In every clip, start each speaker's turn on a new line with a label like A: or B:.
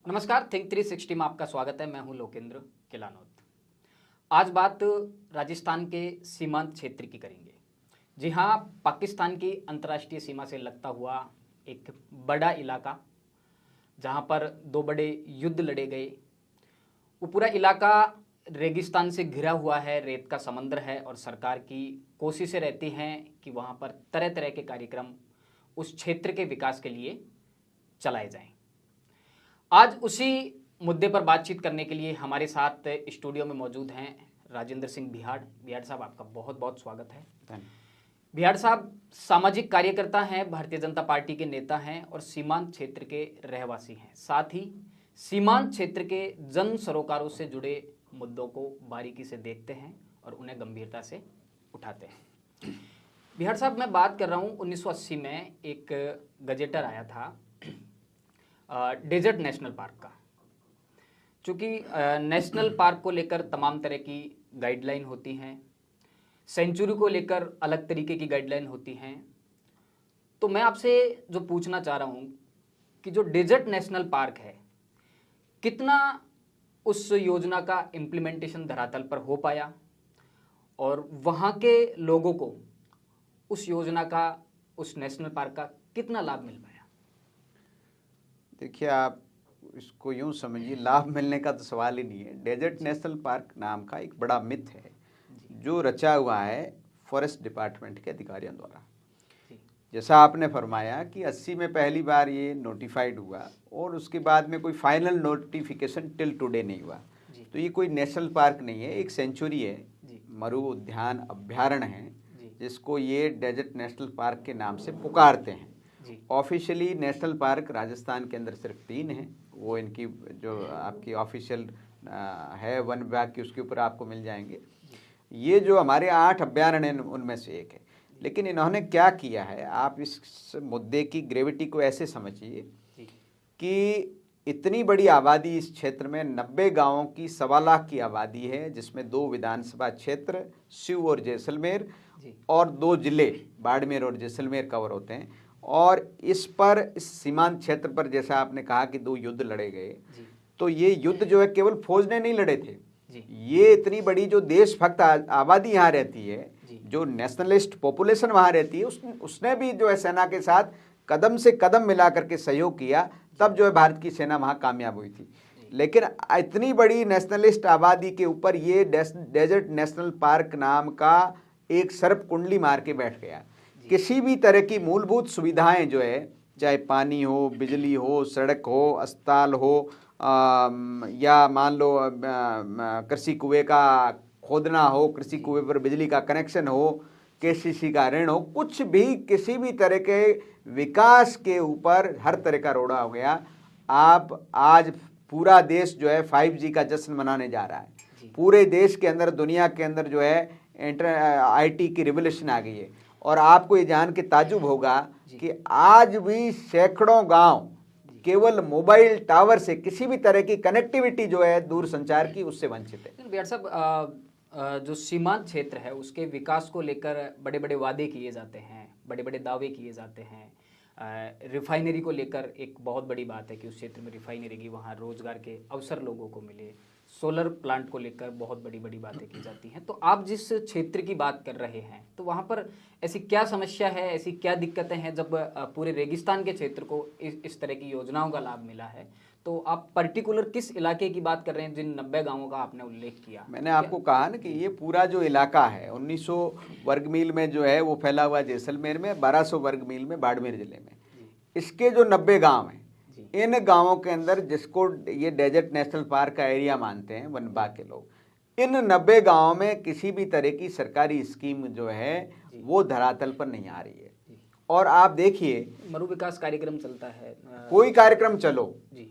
A: नमस्कार, थिंक 360 में आपका स्वागत है। मैं हूं लोकेंद्र किलानौत। आज बात राजस्थान के सीमांत क्षेत्र की करेंगे। जी हां, पाकिस्तान की अंतर्राष्ट्रीय सीमा से लगता हुआ एक बड़ा इलाका, जहां पर दो बड़े युद्ध लड़े गए। वो पूरा इलाका रेगिस्तान से घिरा हुआ है, रेत का समंदर है और सरकार की कोशिशें रहती हैं कि वहां पर तरह तरह के कार्यक्रम उस क्षेत्र के विकास के लिए चलाए जाएं। आज उसी मुद्दे पर बातचीत करने के लिए हमारे साथ स्टूडियो में मौजूद हैं राजेंद्र सिंह बिहाड़। बिहाड़ साहब, आपका बहुत बहुत स्वागत है। बिहाड़ साहब सामाजिक कार्यकर्ता हैं, भारतीय जनता पार्टी के नेता हैं और सीमांत क्षेत्र के रहवासी हैं। साथ ही सीमांत क्षेत्र के जन सरोकारों से जुड़े मुद्दों को बारीकी से देखते हैं और उन्हें गंभीरता से उठाते हैं। बिहाड़ साहब, मैं बात कर रहा हूँ 1980 में एक गजेटर आया था डेजर्ट नेशनल पार्क का। चूँकि नेशनल पार्क को लेकर तमाम तरह की गाइडलाइन होती हैं, सेंचुरी को लेकर अलग तरीके की गाइडलाइन होती हैं, तो मैं आपसे जो पूछना चाह रहा हूँ कि जो डेजर्ट नेशनल पार्क है, कितना उस योजना का इम्प्लीमेंटेशन धरातल पर हो पाया और वहाँ के लोगों को उस योजना का, उस नेशनल पार्क का कितना लाभ मिल पाया?
B: देखिए, आप इसको यूँ समझिए, लाभ मिलने का तो सवाल ही नहीं है। डेजर्ट नेशनल पार्क नाम का एक बड़ा मिथ है जो रचा हुआ है फॉरेस्ट डिपार्टमेंट के अधिकारियों द्वारा। जैसा आपने फरमाया कि 80 में पहली बार ये नोटिफाइड हुआ और उसके बाद में कोई फाइनल नोटिफिकेशन टिल टुडे नहीं हुआ। तो ये कोई नेशनल पार्क नहीं है, एक सेंचुरी है, मरु उद्यान अभ्यारण्य है, जिसको ये डेजर्ट नेशनल पार्क के नाम से पुकारते हैं। ऑफिशियली नेशनल पार्क राजस्थान के अंदर सिर्फ 3 हैं। वो इनकी जो आपकी ऑफिशियल है वन विभाग की, उसके ऊपर आपको मिल जाएंगे। ये जो हमारे 8 अभ्यारण्य उनमें से एक है। लेकिन इन्होंने क्या किया है, आप इस मुद्दे की ग्रेविटी को ऐसे समझिए कि इतनी बड़ी आबादी इस क्षेत्र में, 90 गांवों की 1.25 लाख की आबादी है, जिसमें 2 विधानसभा क्षेत्र सीऊ और जैसलमेर और 2 जिले बाड़मेर और जैसलमेर कवर होते हैं। और इस सीमांत क्षेत्र पर जैसा आपने कहा कि 2 युद्ध लड़े गए, तो ये युद्ध जो है केवल फौज ने नहीं लड़े थे। ये इतनी बड़ी जो देशभक्त आबादी यहाँ रहती है, जो नेशनलिस्ट पॉपुलेशन वहाँ रहती है, उसने भी जो है सेना के साथ कदम से कदम मिला करके सहयोग किया, तब जो है भारत की सेना वहाँ कामयाब हुई थी। लेकिन इतनी बड़ी नेशनलिस्ट आबादी के ऊपर ये डेजर्ट नेशनल पार्क नाम का एक सर्प कुंडली मार के बैठ गया। किसी भी तरह की मूलभूत सुविधाएं जो है, चाहे पानी हो, बिजली हो, सड़क हो, अस्पताल हो, या मान लो कृषि कुएं का खोदना हो, कृषि कुएं पर बिजली का कनेक्शन हो, केसीसी का ऋण हो, कुछ भी किसी भी तरह के विकास के ऊपर हर तरह का रोड़ा हो गया। आप आज पूरा देश जो है 5G का जश्न मनाने जा रहा है। पूरे देश के अंदर, दुनिया के अंदर जो है IT की रिवोल्यूशन आ गई है। और आपको ये जान के ताजुब होगा कि आज भी सैकड़ों गांव केवल मोबाइल टावर से, किसी भी तरह की कनेक्टिविटी जो है दूर संचार की, उससे वंचित है।
A: बिहाड़ साहब, जो सीमांत क्षेत्र है उसके विकास को लेकर बड़े बड़े वादे किए जाते हैं, बड़े बड़े दावे किए जाते हैं। रिफाइनरी को लेकर एक बहुत बड़ी बात है कि उस क्षेत्र में रिफाइनरी की, वहाँ रोजगार के अवसर लोगों को मिले। सोलर प्लांट को लेकर बहुत बड़ी बड़ी बातें की जाती हैं। तो आप जिस क्षेत्र की बात कर रहे हैं, तो वहाँ पर ऐसी क्या समस्या है, ऐसी क्या दिक्कतें हैं जब पूरे रेगिस्तान के क्षेत्र को इस तरह की योजनाओं का लाभ मिला है? तो आप पर्टिकुलर किस इलाके की बात कर रहे हैं जिन 90 गांवों का आपने उल्लेख किया?
B: मैंने आपको कहा ना कि ये पूरा जो इलाका है 1900 वर्ग मील में जो है वो फैला हुआ जैसलमेर में, 1200 वर्ग मील में बाड़मेर जिले में। इसके जो 90 गाँव हैं, इन गांवों के अंदर, जिसको ये डेजर्ट नेशनल पार्क का एरिया मानते हैं वन विभाग के लोग, इन 90 गांवों में किसी भी तरह की सरकारी स्कीम जो है वो धरातल पर नहीं आ रही है। और आप देखिए,
A: मरु विकास कार्यक्रम चलता है,
B: कोई कार्यक्रम चलो,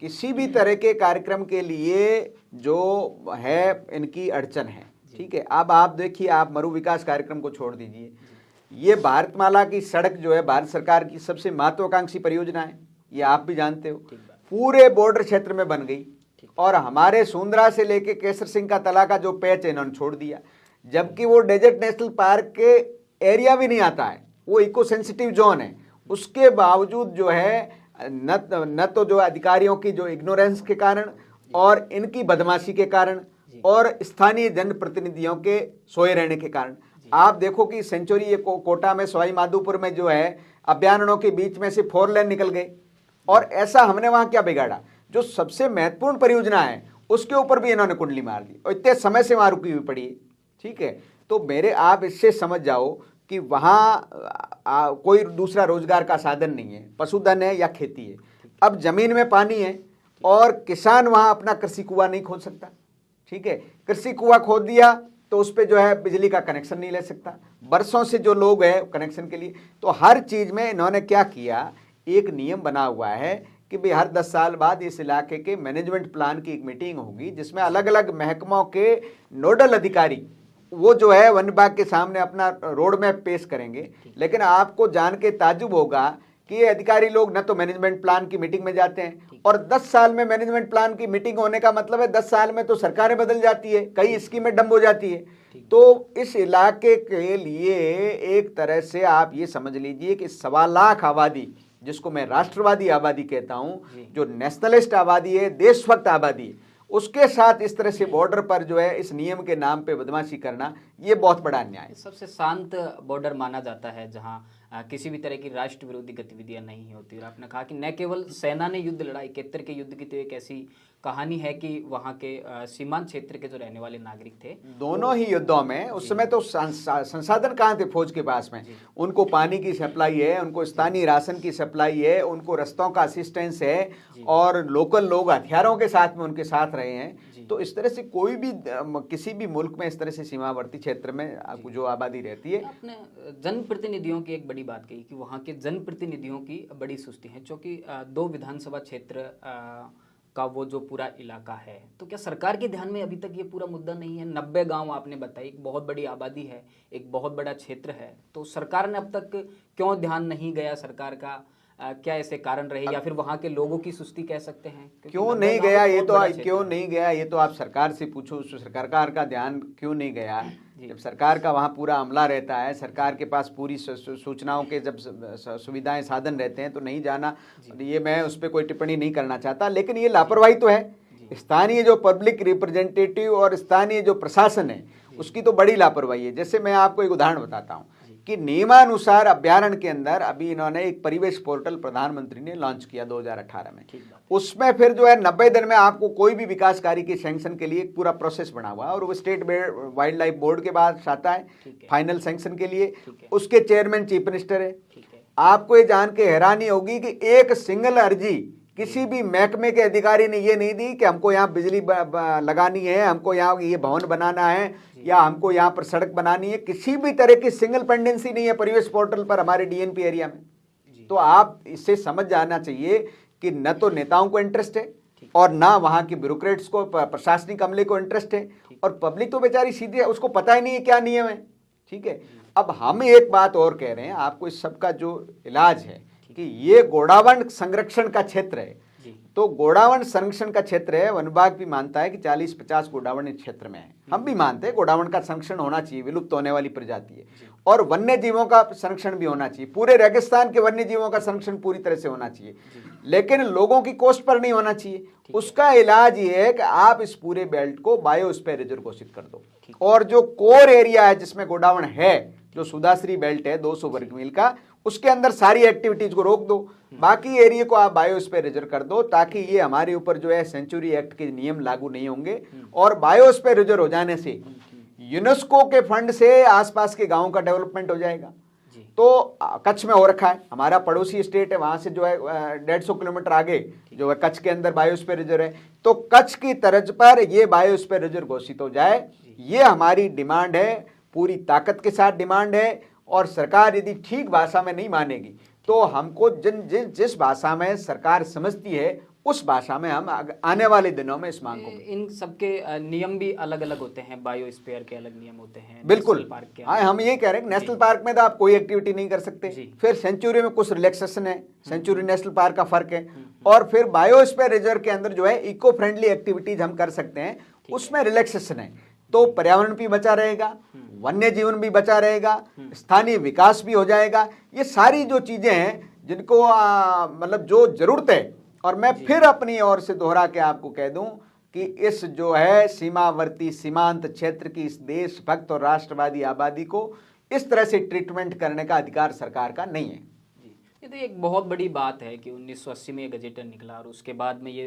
B: किसी भी तरह के कार्यक्रम के लिए जो है इनकी अड़चन है। ठीक है, अब आप देखिए, आप मरु विकास कार्यक्रम को छोड़ दीजिए, ये भारतमाला की सड़क जो है भारत सरकार की सबसे महत्वाकांक्षी परियोजना है, ये आप भी जानते हो। पूरे बॉर्डर क्षेत्र में बन गई और हमारे सुंदरा से लेके केसर सिंह का तला का जो पैच है इन्होंने छोड़ दिया, जबकि वो डेजर्ट नेशनल पार्क के एरिया भी नहीं आता है, वो इको सेंसिटिव जोन है। उसके बावजूद जो है न तो जो अधिकारियों की जो इग्नोरेंस के कारण और इनकी बदमाशी के कारण और स्थानीय जनप्रतिनिधियों के सोए रहने के कारण। आप देखो कि सेंचुरी कोटा में, सवाई माधोपुर में जो है अभयारण्यों के बीच में से 4 लेन निकल गए, और ऐसा हमने वहां क्या बिगाड़ा? जो सबसे महत्वपूर्ण परियोजना है उसके ऊपर भी इन्होंने कुंडली मार दी और इतने समय से वहां रुकी हुई पड़ी है। ठीक है, तो मेरे आप इससे समझ जाओ कि वहां कोई दूसरा रोजगार का साधन नहीं है, पशुधन है या खेती है। अब जमीन में पानी है और किसान वहां अपना कृषि कुआं नहीं खोद सकता। ठीक है, कृषि कुआं खोद दिया तो उस पे जो है बिजली का कनेक्शन नहीं ले सकता, बरसों से जो लोग हैं कनेक्शन के लिए। तो हर चीज में इन्होंने क्या किया, एक नियम बना हुआ है कि भाई हर 10 साल बाद इस इलाके के मैनेजमेंट प्लान की एक मीटिंग होगी जिसमें अलग अलग महकमों के नोडल अधिकारी वो जो है वन विभाग के सामने अपना रोड मैप पेश करेंगे। लेकिन आपको जान के ताज्जुब होगा कि ये अधिकारी लोग न तो मैनेजमेंट प्लान की मीटिंग में जाते हैं, और 10 साल में मैनेजमेंट प्लान की मीटिंग होने का मतलब है 10 साल में तो सरकारें बदल जाती है, कई स्कीमें डंब हो जाती है। तो इस इलाके के लिए एक तरह से आप ये समझ लीजिए कि 1.25 लाख आबादी, जिसको मैं राष्ट्रवादी आबादी कहता हूं, जो नेशनलिस्ट आबादी है, देशभक्त आबादी है, उसके साथ इस तरह से बॉर्डर पर जो है इस नियम के नाम पे बदमाशी करना, ये बहुत बड़ा अन्याय है।
A: सबसे शांत बॉर्डर माना जाता है जहां किसी भी तरह की राष्ट्र विरोधी गतिविधियां नहीं होती। और आपने कहा कि न केवल सेना ने युद्ध लड़ा, 71 के युद्ध की तो एक ऐसी कहानी है कि वहां के सीमांत क्षेत्र के जो रहने वाले नागरिक थे,
B: दोनों ही युद्धों में उस समय तो संसाधन कहाँ थे फौज के पास में? उनको पानी की सप्लाई है, उनको स्थानीय राशन की सप्लाई है, उनको रस्तों का असिस्टेंस है, और लोकल लोग हथियारों के साथ में उनके साथ रहे हैं। तो इस तरह से कोई भी किसी भी मुल्क में इस तरह से सीमावर्ती क्षेत्र में जो आबादी रहती है।
A: आपने जनप्रतिनिधियों की एक बड़ी बात कही कि वहाँ के जनप्रतिनिधियों की बड़ी सुस्ती है, क्योंकि 2 विधानसभा क्षेत्र का वो जो पूरा इलाका है, तो क्या सरकार के ध्यान में अभी तक ये पूरा मुद्दा नहीं है? 90 गांव आपने बताई, एक बहुत बड़ी आबादी है, एक बहुत बड़ा क्षेत्र है, तो सरकार ने अब तक क्यों ध्यान नहीं गया सरकार का? क्या ऐसे कारण रहे, या फिर वहाँ के लोगों की सुस्ती कह सकते हैं?
B: क्यों नहीं गया ये तो क्यों नहीं गया ये तो आप सरकार से पूछो, सरकार का ध्यान क्यों नहीं गया? जब सरकार का वहाँ पूरा अमला रहता है, सरकार के पास पूरी सूचनाओं के जब सुविधाएं साधन रहते हैं, तो नहीं जाना, ये मैं उस पर कोई टिप्पणी नहीं करना चाहता। लेकिन ये लापरवाही तो है। स्थानीय जो पब्लिक रिप्रेजेंटेटिव और स्थानीय जो प्रशासन है उसकी तो बड़ी लापरवाही है। जैसे मैं आपको एक उदाहरण बताता हूँ कि नियमानुसार अभ्यारण्य के अंदर अभी इन्होंने एक परिवेश पोर्टल प्रधानमंत्री ने लॉन्च किया 2018 में। उसमें फिर जो है 90 दिन में आपको कोई भी विकास कार्य के सैंक्शन के लिए एक पूरा प्रोसेस बना हुआ है, और वो स्टेट वाइल्ड लाइफ बोर्ड के पास आता है फाइनल सैंक्शन के लिए। उसके चेयरमैन चीफ मिनिस्टर है। आपको ये जान के हैरानी होगी कि एक सिंगल अर्जी किसी भी महकमे के अधिकारी ने ये नहीं दी कि हमको यहाँ बिजली लगानी है, हमको यहाँ ये भवन बनाना है, या हमको यहाँ पर सड़क बनानी है। किसी भी तरह की सिंगल पेंडेंसी नहीं है परिवेश पोर्टल पर हमारे डीएनपी एरिया में। तो आप इससे समझ जाना चाहिए कि न तो नेताओं को इंटरेस्ट है और ना वहाँ के ब्यूरोक्रेट्स को, प्रशासनिक अमले को इंटरेस्ट है, और पब्लिक तो बेचारी सीधी है, उसको पता ही नहीं है क्या नियम है। ठीक है, अब हम एक बात और कह रहे हैं आपको, इस सब का जो इलाज है कि ये गोडावण संरक्षण का क्षेत्र है। तो गोडावण संरक्षण का क्षेत्र है, वन विभाग भी मानता है कि 40-50 गोडावण इस क्षेत्र में है। हम भी मानते हैं गोडावण का संरक्षण होना चाहिए, विलुप्त होने वाली प्रजाति है, और वन्य जीवों का संरक्षण भी होना चाहिए। पूरे रेगिस्तान के वन्य जीवों का संरक्षण पूरी तरह से होना चाहिए, लेकिन लोगों की कॉस्ट पर नहीं होना चाहिए। उसका इलाज ये है कि आप इस पूरे बेल्ट को बायोस्फीयर रिजर्व घोषित कर दो, और जो कोर एरिया है जिसमें गोडावण है, जो सुधाश्री बेल्ट है 200 वर्ग मील का, उसके अंदर सारी एक्टिविटीज को रोक दो, बाकी एरिया को आप बायोस्फीयर रिजर्व कर दो, ताकि ये हमारे ऊपर जो है सेंचुरी एक्ट के नियम लागू नहीं होंगे। और बायोस्फीयर रिजर्व हो जाने से यूनेस्को के फंड से आसपास के गांवों का डेवलपमेंट हो जाएगा। तो कच्छ में हो रखा है, हमारा पड़ोसी स्टेट है, वहां से जो है 150 किलोमीटर आगे जो है कच्छ के अंदर बायोस्फीयर रिजर्व है। तो कच्छ की तर्ज पर ये बायोस्फीयर रिजर्व घोषित हो जाए, ये हमारी डिमांड है, पूरी ताकत के साथ डिमांड है। और सरकार यदि ठीक भाषा में नहीं मानेगी तो हमको जिस भाषा में सरकार समझती है उस भाषा में हम आने वाले दिनों में इस मांग को।
A: इन सबके नियम भी अलग अलग होते हैं, बायोस्फीयर के अलग नियम होते हैं,
B: बिल्कुल।
A: पार्क के।
B: हाँ, हम ये कह रहे हैं नेशनल पार्क में तो आप कोई एक्टिविटी नहीं कर सकते, फिर सेंचुरी में कुछ रिलैक्सेशन है, सेंचुरी नेशनल पार्क का फर्क है, और फिर बायोस्फीयर रिजर्व के अंदर जो है इको फ्रेंडली एक्टिविटीज हम कर सकते हैं, उसमें रिलैक्सेशन है। तो पर्यावरण भी बचा रहेगा, वन्य जीवन भी बचा रहेगा, स्थानीय विकास भी हो जाएगा। ये सारी जो चीजें हैं जिनको मतलब जो जरूरत है। और मैं फिर अपनी ओर से दोहरा के आपको कह दूं कि इस जो है सीमावर्ती सीमांत क्षेत्र की इस देशभक्त और राष्ट्रवादी आबादी को इस तरह से ट्रीटमेंट करने का अधिकार सरकार का नहीं है।
A: ये तो एक बहुत बड़ी बात है कि 1980 में ये गजेटर निकला और उसके बाद में ये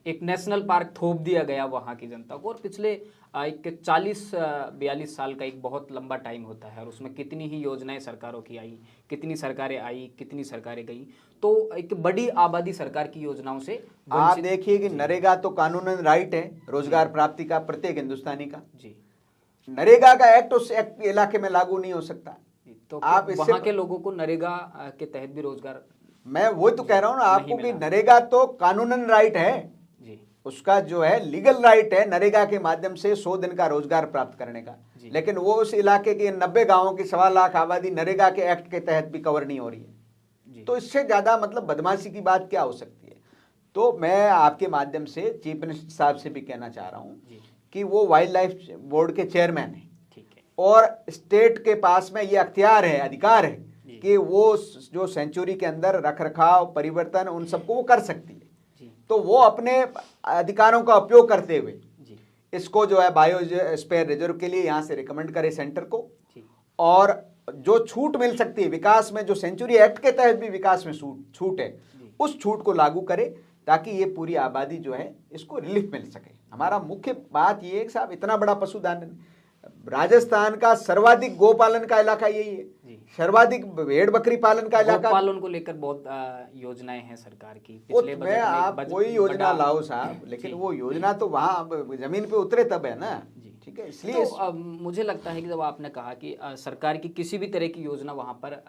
A: एक नेशनल पार्क थोप दिया गया वहाँ की जनता को। और पिछले एक 40-42 साल का एक बहुत लंबा टाइम होता है और उसमें कितनी ही योजनाएं सरकारों की आई, कितनी सरकारें आई, कितनी सरकारें गई, तो एक बड़ी आबादी सरकार की योजनाओं से
B: आप देखिए कि नरेगा तो कानूनन राइट है रोजगार प्राप्ति का प्रत्येक हिंदुस्तानी का।
A: जी,
B: नरेगा का एक्ट उस एक्ट इलाके में लागू नहीं हो सकता।
A: तो
B: आप
A: वहाँ के लोगों को नरेगा के तहत भी रोजगार,
B: मैं वो तो कह रहा हूँ ना आपको कि नरेगा तो कानूनन राइट है
A: जी,
B: उसका जो है लीगल राइट है नरेगा के माध्यम से 100 दिन का रोजगार प्राप्त करने का। लेकिन वो उस इलाके के 90 गांवों की 1.25 लाख आबादी नरेगा के एक्ट के तहत भी कवर नहीं हो रही है। तो इससे ज्यादा मतलब बदमाशी की बात क्या हो सकती है। तो मैं आपके माध्यम से चीफ मिनिस्टर साहब से भी कहना चाह रहा हूँ कि वो वाइल्ड लाइफ बोर्ड के चेयरमैन है और स्टेट के पास में ये अख्तियार है, अधिकार है कि वो जो सेंचुरी के अंदर रख रखाव परिवर्तन उन सबको वो कर सकती है। तो वो अपने अधिकारों का उपयोग करते हुए इसको जो है बायोस्फीयर रिजर्व के लिए यहाँ से रिकमेंड करे सेंटर को, और जो छूट मिल सकती है विकास में, जो सेंचुरी एक्ट के तहत भी विकास में छूट है, उस छूट को लागू करे ताकि ये पूरी आबादी जो है इसको रिलीफ मिल सके। हमारा मुख्य बात ये है कि साहब इतना बड़ा पशुधन, राजस्थान का सर्वाधिक गोपालन का इलाका यही है, सर्वाधिक भेड़ बकरी पालन का इलाका।
A: पालन को लेकर बहुत योजनाएं हैं सरकार की।
B: पिछले बजट में आप कोई योजना लाओ साहब, लेकिन वो योजना तो वहाँ जमीन पे उतरे तब है ना। ठीक है, इसलिए
A: तो मुझे लगता है कि जब आपने कहा कि सरकार की किसी भी तरह की योजना वहाँ पर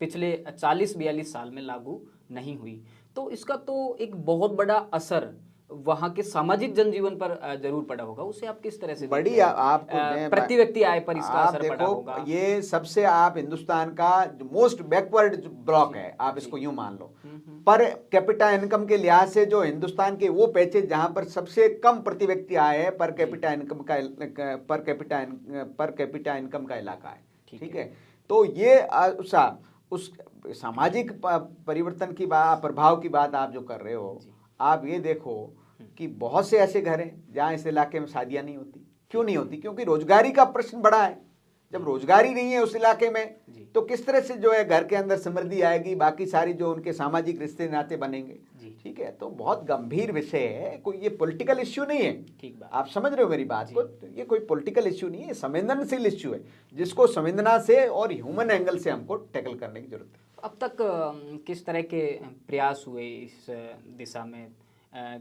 A: पिछले 40-42 साल में लागू नहीं हुई, तो इसका तो एक बहुत बड़ा असर वहाँ के सामाजिक जनजीवन पर जरूर पड़ा होगा। उसे आप किस तरह से
B: बड़ी आपको
A: प्रति व्यक्ति आय पर इसका असर पड़ा होगा?
B: ये सबसे आप हिंदुस्तान का मोस्ट बैकवर्ड ब्लॉक है, आप इसको यूं मान लो। पर कैपिटा इनकम के लिहाज से जो हिंदुस्तान के वो पैचेज जहां पर सबसे कम प्रति व्यक्ति आय है पर कैपिटा इनकम का इलाका है। ठीक है, तो ये उस सामाजिक परिवर्तन की बात, प्रभाव की बात आप जो कर रहे हो, आप ये देखो कि बहुत से ऐसे घर हैं जहां इस इलाके में शादियां नहीं होती। क्यों नहीं होती? क्योंकि रोजगारी का प्रश्न बड़ा है। जब रोजगारी नहीं है उस इलाके में तो किस तरह से जो है घर के अंदर समृद्धि आएगी, बाकी सारी जो उनके सामाजिक रिश्ते नाते बनेंगे। ठीक है, तो बहुत गंभीर विषय है, कोई ये पॉलिटिकल इश्यू नहीं है। ठीक बात, आप समझ रहे हो मेरी बात को? ये कोई पॉलिटिकल इश्यू नहीं है, संवेदनशील इश्यू है जिसको संवेदना से और ह्यूमन एंगल से हमको टैकल करने की जरूरत है।
A: अब तक किस तरह के प्रयास हुए इस दिशा में?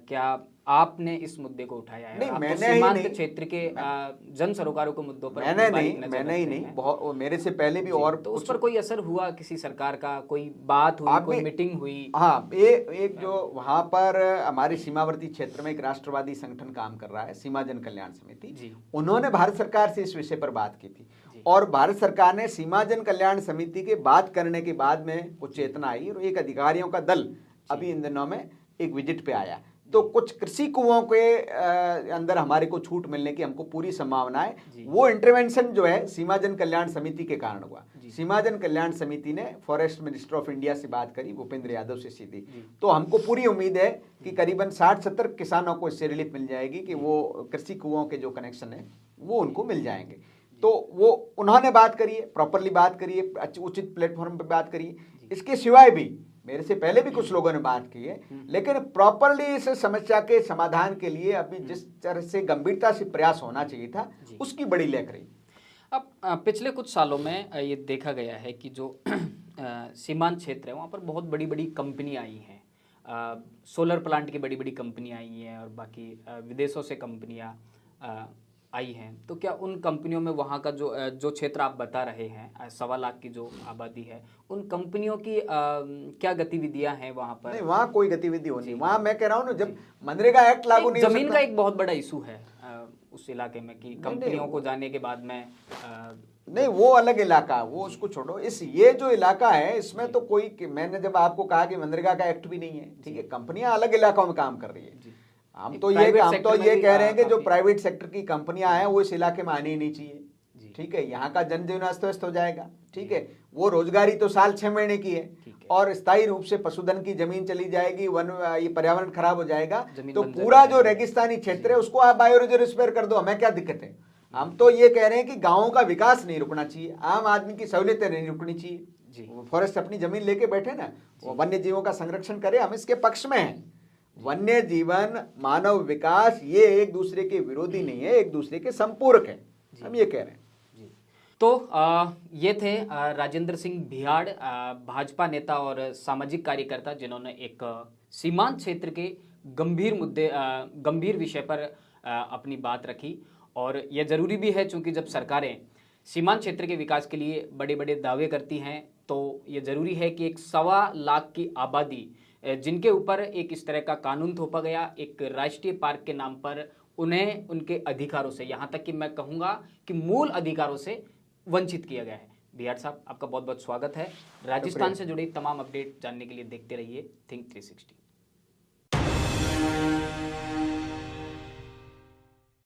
A: क्या आपने इस मुद्दे को उठाया है?
B: नहीं,
A: आप
B: मैंने
A: तो सीमांत क्षेत्र के जन सरोकारों के मुद्दों पर
B: मैंने ही नहीं, बहुत मेरे से पहले भी और
A: तो उस पर कोई असर हुआ किसी सरकार का? कोई बात हुई, कोई मीटिंग हुई?
B: हाँ, एक जो वहां पर हमारे सीमावर्ती क्षेत्र में एक राष्ट्रवादी संगठन काम कर रहा है, सीमा जन कल्याण समिति, उन्होंने भारत सरकार से इस विषय पर बात की थी और भारत सरकार ने सीमा जन कल्याण समिति के बात करने के बाद में कुछ चेतना आई और एक अधिकारियों का दल अभी इन दिनों में एक विजिट पे आया। तो कुछ कृषि कुओं के अंदर हमारे को छूट मिलने की हमको पूरी संभावना है। वो इंटरवेंशन जो है सीमा जन कल्याण समिति के कारण हुआ। सीमा जन कल्याण समिति ने फॉरेस्ट मिनिस्टर ऑफ इंडिया से बात करी, भूपेंद्र यादव से सीधी। तो हमको पूरी उम्मीद है कि करीबन 60-70 किसानों को इससे रिलीफ मिल जाएगी कि वो कृषि कुओं के जो कनेक्शन है वो उनको मिल जाएंगे। तो वो उन्होंने बात करी है, प्रॉपरली बात करी है, उचित प्लेटफॉर्म पर बात करी है। इसके सिवाय भी मेरे से पहले भी कुछ लोगों ने बात की है, लेकिन प्रॉपरली इस समस्या के समाधान के लिए अभी जिस तरह से गंभीरता से प्रयास होना चाहिए था उसकी बड़ी लैक रही।
A: अब पिछले कुछ सालों में ये देखा गया है कि जो सीमांत क्षेत्र है वहाँ पर बहुत बड़ी बड़ी कंपनियाँ आई हैं, सोलर प्लांट की बड़ी बड़ी कंपनियाँ आई हैं और बाकी विदेशों से कंपनियाँ आई हैं। तो क्या उन कंपनियों में वहाँ का जो क्षेत्र आप बता रहे हैं 1.25 लाख की जो आबादी है, उन कंपनियों की क्या गतिविधियां हैं वहाँ पर?
B: नहीं, वहाँ कोई गतिविधि होनी। वहाँ मैं कह रहा हूँ ना, जब मनरेगा एक्ट लागू नहीं,
A: जमीन का एक बहुत बड़ा इशू है उस इलाके में कि कंपनियों को जाने के बाद में
B: नहीं, वो अलग इलाका, वो उसको छोड़ो। ये जो इलाका है इसमें तो कोई, मैंने जब आपको कहा कि मनरेगा का एक्ट भी नहीं है, ठीक है, कंपनियां अलग इलाकों में काम कर रही है। हम तो ये कह रहे हैं कि जो प्राइवेट सेक्टर की कंपनियां हैं वो इस इलाके में आनी ही नहीं चाहिए। ठीक है, यहाँ का जनजीवन अस्त व्यस्त हो जाएगा, ठीक है। वो रोजगारी तो साल 6 महीने की है, और स्थायी रूप से पशुधन की जमीन चली जाएगी, वन ये पर्यावरण खराब हो जाएगा, तो पूरा जो रेगिस्तानी क्षेत्र है उसको आप बायो रिजर्व कर दो, हमें क्या दिक्कत है। हम तो ये कह रहे हैं कि गाँवों का विकास नहीं रुकना चाहिए, आम आदमी की सहूलियतें नहीं रुकनी चाहिए। फॉरेस्ट अपनी जमीन लेके बैठे ना, वन्य जीवों का संरक्षण करे, हम इसके पक्ष में हैं। वन्य जीवन, मानव विकास, ये एक दूसरे के विरोधी नहीं है, एक दूसरे के संपूरक है, हम ये कह रहे हैं।
A: तो ये थे राजेंद्र सिंह भियाड़, भाजपा नेता और सामाजिक कार्यकर्ता, जिन्होंने एक सीमांत क्षेत्र के गंभीर विषय पर अपनी बात रखी। और यह जरूरी भी है, चूंकि जब सरकारें सीमांत क्षेत्र के विकास के लिए बड़े बड़े दावे करती हैं, तो ये जरूरी है कि एक 1.25 लाख की आबादी जिनके ऊपर एक इस तरह का कानून थोपा गया, एक राष्ट्रीय पार्क के नाम पर, उन्हें उनके अधिकारों से, यहाँ तक कि मैं कहूँगा कि मूल अधिकारों से वंचित किया गया है। भियाड़ साहब, आपका बहुत बहुत स्वागत है। राजस्थान से जुड़ी तमाम अपडेट जानने के लिए देखते रहिए थिंक 360।